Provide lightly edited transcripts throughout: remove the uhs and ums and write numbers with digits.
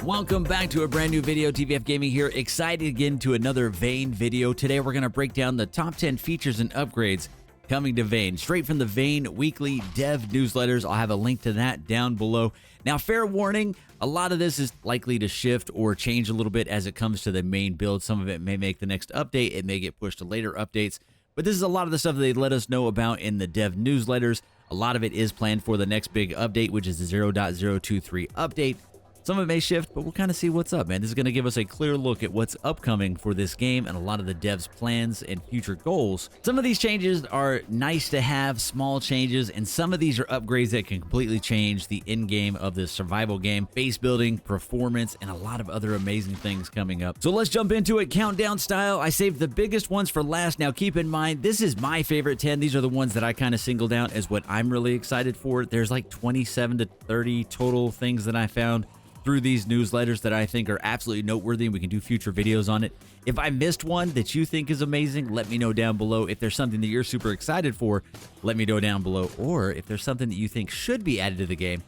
Welcome back to a brand new video. TVF Gaming here, excited to get into another Vane video. Today we're going to break down the top 10 features and upgrades coming to Vane, straight from the Vane weekly dev newsletters. I'll have a link to that down below. Now, fair warning, a lot of this is likely to shift or change a little bit as it comes to the main build. Some of it may make the next update, it may get pushed to later updates, but this is a lot of the stuff that they let us know about in the dev newsletters. A lot of it is planned for the next big update, which is the 0.023 update. Some of it may shift, but we'll kind of see what's up, man. This is going to give us a clear look at what's upcoming for this game and a lot of the devs' plans and future goals. Some of these changes are nice to have, small changes, and some of these are upgrades that can completely change the end game of this survival game, base building, performance, and a lot of other amazing things coming up. So let's jump into it countdown style. I saved the biggest ones for last. Now keep in mind, this is my favorite 10. These are the ones that I kind of singled out as what I'm really excited for. There's like 27 to 30 total things that I found through these newsletters that I think are absolutely noteworthy, and we can do future videos on it. If I missed one that you think is amazing, let me know down below. If there's something that you're super excited for, let me know down below. Or if there's something that you think should be added to the game,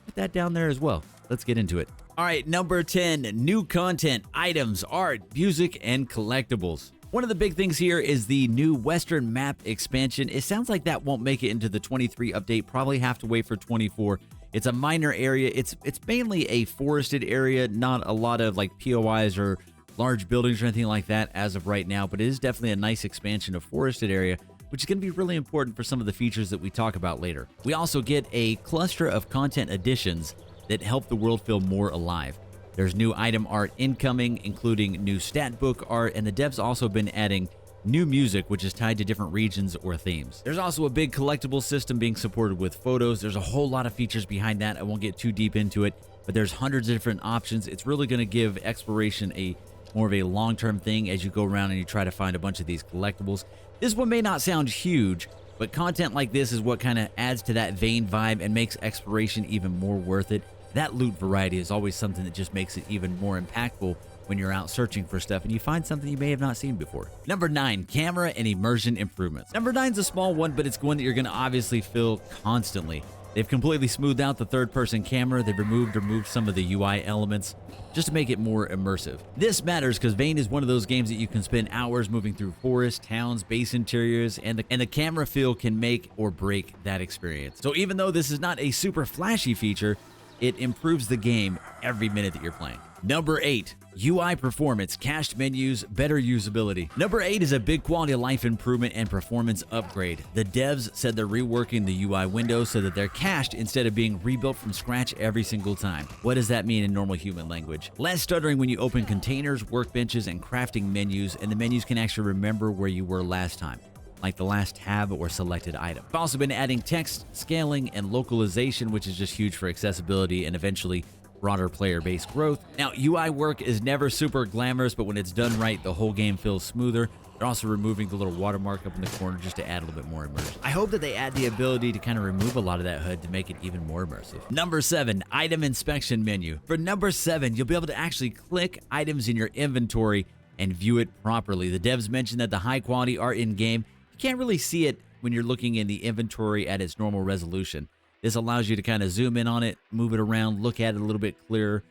put that down there as well. Let's get into it. All right, number 10, new content, items, art, music, and collectibles. One of the big things here is the new Western map expansion. It sounds like that won't make it into the 23 update, probably have to wait for 24. It's a minor area. It's mainly a forested area, not a lot of like POIs or large buildings or anything like that as of right now, but it is definitely a nice expansion of forested area, which is going to be really important for some of the features that we talk about later. We also get a cluster of content additions that help the world feel more alive. There's new item art incoming, including new stat book art, and the devs also been adding new music, which is tied to different regions or themes. There's also a big collectible system being supported with photos. There's a whole lot of features behind that. I won't get too deep into it, but there's hundreds of different options. It's really going to give exploration a more of a long-term thing as you go around and you try to find a bunch of these collectibles. This one may not sound huge, but content like this is what kind of adds to that Vane vibe and makes exploration even more worth it. That loot variety is always something that just makes it even more impactful when you're out searching for stuff and you find something you may have not seen before. Number 9, camera and immersion improvements. Number 9 is a small one, but it's one that you're going to obviously feel constantly. They've completely smoothed out the third-person camera. They've removed some of the UI elements just to make it more immersive. This matters because Vane is one of those games that you can spend hours moving through forests, towns, base interiors, and the camera feel can make or break that experience. So even though this is not a super flashy feature, it improves the game every minute that you're playing. Number 8, UI performance, cached menus, better usability. Number 8 is a big quality of life improvement and performance upgrade. The devs said they're reworking the UI windows so that they're cached instead of being rebuilt from scratch every single time. What does that mean in normal human language? Less stuttering when you open containers, workbenches, and crafting menus, and the menus can actually remember where you were last time, like the last tab or selected item. I've also been adding text, scaling, and localization, which is just huge for accessibility and eventually broader player base growth. Now, UI work is never super glamorous, but when it's done right, the whole game feels smoother. They're also removing the little watermark up in the corner just to add a little bit more immersion. I hope that they add the ability to kind of remove a lot of that HUD to make it even more immersive. Number 7, item inspection menu. For number 7, you'll be able to actually click items in your inventory and view it properly. The devs mentioned that the high quality art in-game, you can't really see it when you're looking in the inventory at its normal resolution. This allows you to kind of zoom in on it, move it around, look at it a little bit clearer.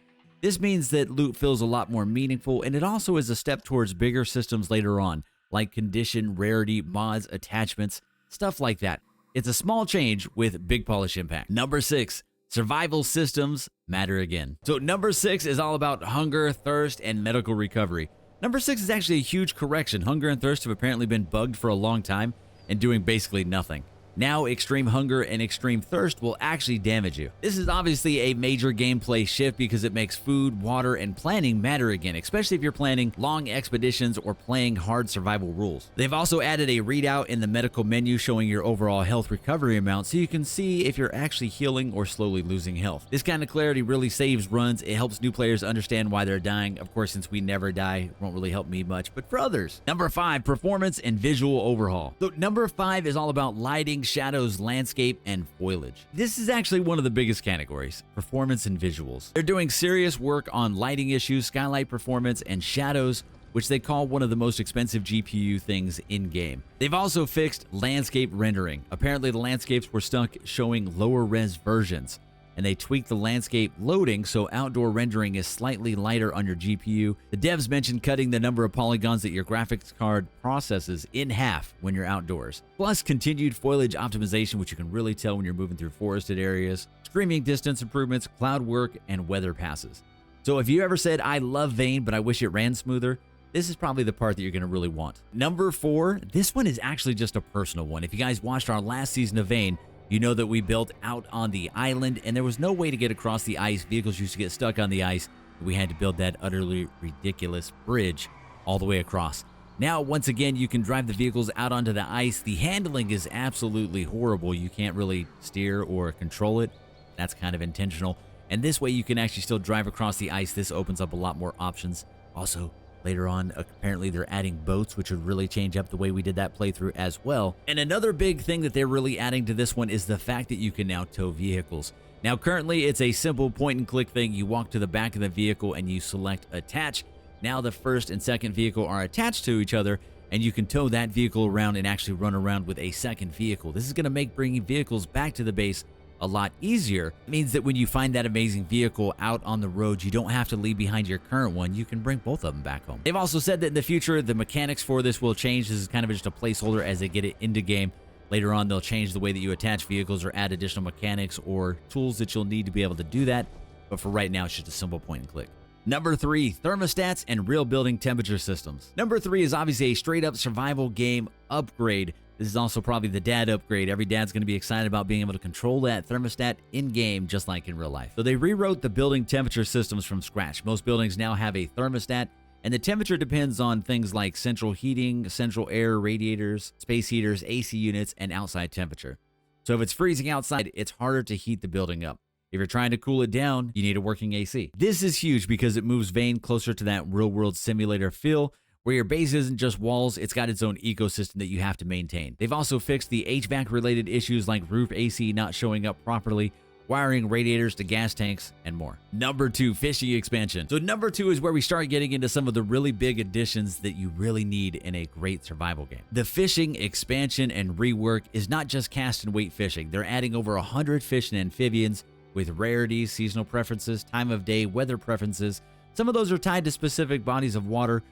This means that loot feels a lot more meaningful, and it also is a step towards bigger systems later on, like condition, rarity, mods, attachments, stuff like that. It's a small change with big polish impact. Number 6, survival systems matter again. So number 6 is all about hunger, thirst, and medical recovery. Number 6 is actually a huge correction. Hunger and thirst have apparently been bugged for a long time and doing basically nothing. Now, extreme hunger and extreme thirst will actually damage you. This is obviously a major gameplay shift because it makes food, water, and planning matter again, especially if you're planning long expeditions or playing hard survival rules. They've also added a readout in the medical menu showing your overall health recovery amount so you can see if you're actually healing or slowly losing health. This kind of clarity really saves runs. It helps new players understand why they're dying. Of course, since we never die, it won't really help me much, but for others. Number 5, performance and visual overhaul. So number 5 is all about lighting, shadows, landscape, and foliage. This is actually one of the biggest categories, performance and visuals. They're doing serious work on lighting issues, skylight performance, and shadows, which they call one of the most expensive GPU things in-game. They've also fixed landscape rendering. Apparently the landscapes were stuck showing lower res versions. and they tweaked the landscape loading so outdoor rendering is slightly lighter on your GPU. The devs mentioned cutting the number of polygons that your graphics card processes in half when you're outdoors. Plus, continued foliage optimization, which you can really tell when you're moving through forested areas, streaming distance improvements, cloud work, and weather passes. So if you ever said, I love Vane, but I wish it ran smoother, this is probably the part that you're going to really want. Number 4, this one is actually just a personal one. If you guys watched our last season of Vane, you know that we built out on the island, and there was no way to get across the ice. Vehicles used to get stuck on the ice. We had to build that utterly ridiculous bridge all the way across. Now, once again, you can drive the vehicles out onto the ice. The handling is absolutely horrible. You can't really steer or control it. That's kind of intentional. And this way, you can actually still drive across the ice. This opens up a lot more options. Also, later on, apparently they're adding boats, which would really change up the way we did that playthrough as well. And another big thing that they're really adding to this one is the fact that you can now tow vehicles. Now, currently, it's a simple point-and-click thing. You walk to the back of the vehicle and you select Attach. Now, the first and second vehicle are attached to each other, and you can tow that vehicle around and actually run around with a second vehicle. This is going to make bringing vehicles back to the base a lot easier. It means that when you find that amazing vehicle out on the road, you don't have to leave behind your current one. You can bring both of them back home. They've also said that in the future, the mechanics for this will change. This is kind of just a placeholder as they get it into game. Later on, they'll change the way that you attach vehicles or add additional mechanics or tools that you'll need to be able to do that. But for right now, it's just a simple point and click. Number 3, thermostats and real building temperature systems. Number 3 is obviously a straight up survival game upgrade. This is also probably the dad upgrade. Every dad's going to be excited about being able to control that thermostat in-game just like in real life. So they rewrote the building temperature systems from scratch. Most buildings now have a thermostat, and the temperature depends on things like central heating, central air radiators, space heaters, AC units, and outside temperature. So if it's freezing outside, it's harder to heat the building up. If you're trying to cool it down, you need a working AC. This is huge because it moves Vane closer to that real-world simulator feel, where your base isn't just walls, it's got its own ecosystem that you have to maintain. They've also fixed the HVAC-related issues like roof AC not showing up properly, wiring radiators to gas tanks, and more. Number 2, fishing expansion. So number 2 is where we start getting into some of the really big additions that you really need in a great survival game. The fishing expansion and rework is not just cast and weight fishing. They're adding over 100 fish and amphibians with rarities, seasonal preferences, time of day, weather preferences. Some of those are tied to specific bodies of water.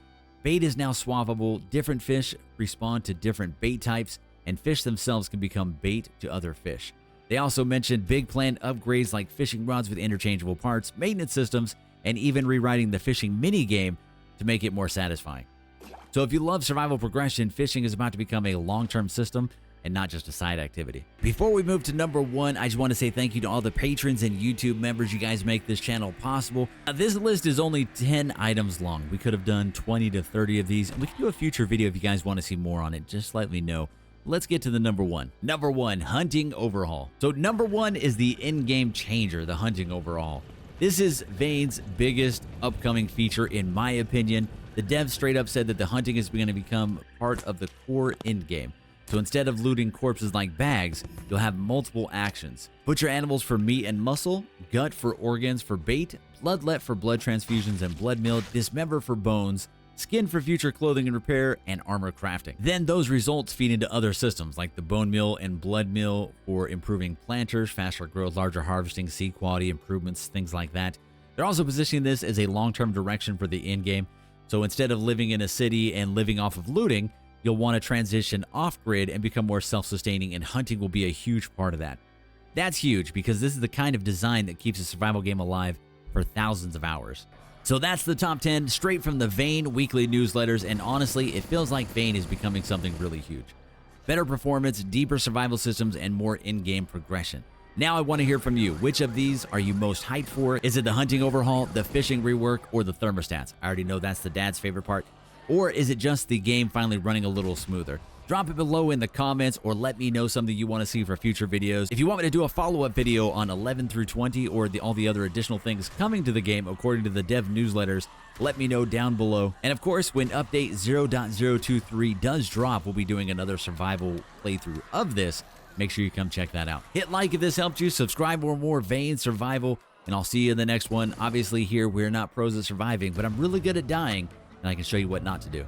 Bait is now swappable. Different fish respond to different bait types, and fish themselves can become bait to other fish. They also mentioned big planned upgrades like fishing rods with interchangeable parts, maintenance systems, and even rewriting the fishing mini-game to make it more satisfying. So if you love survival progression, fishing is about to become a long-term system and not just a side activity. Before we move to number 1, I just want to say thank you to all the patrons and YouTube members. You guys make this channel possible. This list is only 10 items long. We could have done 20 to 30 of these, and we can do a future video if you guys want to see more on it. Just let me know. Let's get to the number 1. Number 1, hunting overhaul. So number 1 is the in-game changer, the hunting overhaul. This is Vane's biggest upcoming feature in my opinion. The devs straight up said that the hunting is going to become part of the core endgame. So instead of looting corpses like bags, you'll have multiple actions. Butcher animals for meat and muscle, gut for organs for bait, bloodlet for blood transfusions and blood meal, dismember for bones, skin for future clothing and repair, and armor crafting. Then those results feed into other systems like the bone meal and blood meal for improving planters, faster growth, larger harvesting, seed quality improvements, things like that. They're also positioning this as a long-term direction for the end game. So instead of living in a city and living off of looting, you'll want to transition off-grid and become more self-sustaining, and hunting will be a huge part of that. That's huge because this is the kind of design that keeps a survival game alive for thousands of hours. So that's the top 10 straight from the Vane weekly newsletters, and honestly, it feels like Vane is becoming something really huge. Better performance, deeper survival systems, and more in-game progression. Now I want to hear from you. Which of these are you most hyped for? Is it the hunting overhaul, the fishing rework, or the thermostats? I already know that's the dad's favorite part. Or is it just the game finally running a little smoother? Drop it below in the comments, or let me know something you want to see for future videos. If you want me to do a follow-up video on 11 through 20 or all the other additional things coming to the game according to the dev newsletters, let me know down below. And of course, when update 0.023 does drop, we'll be doing another survival playthrough of this. Make sure you come check that out. Hit like if this helped you, subscribe for more Vane survival, and I'll see you in the next one. Obviously here, we're not pros at surviving, but I'm really good at dying, and I can show you what not to do.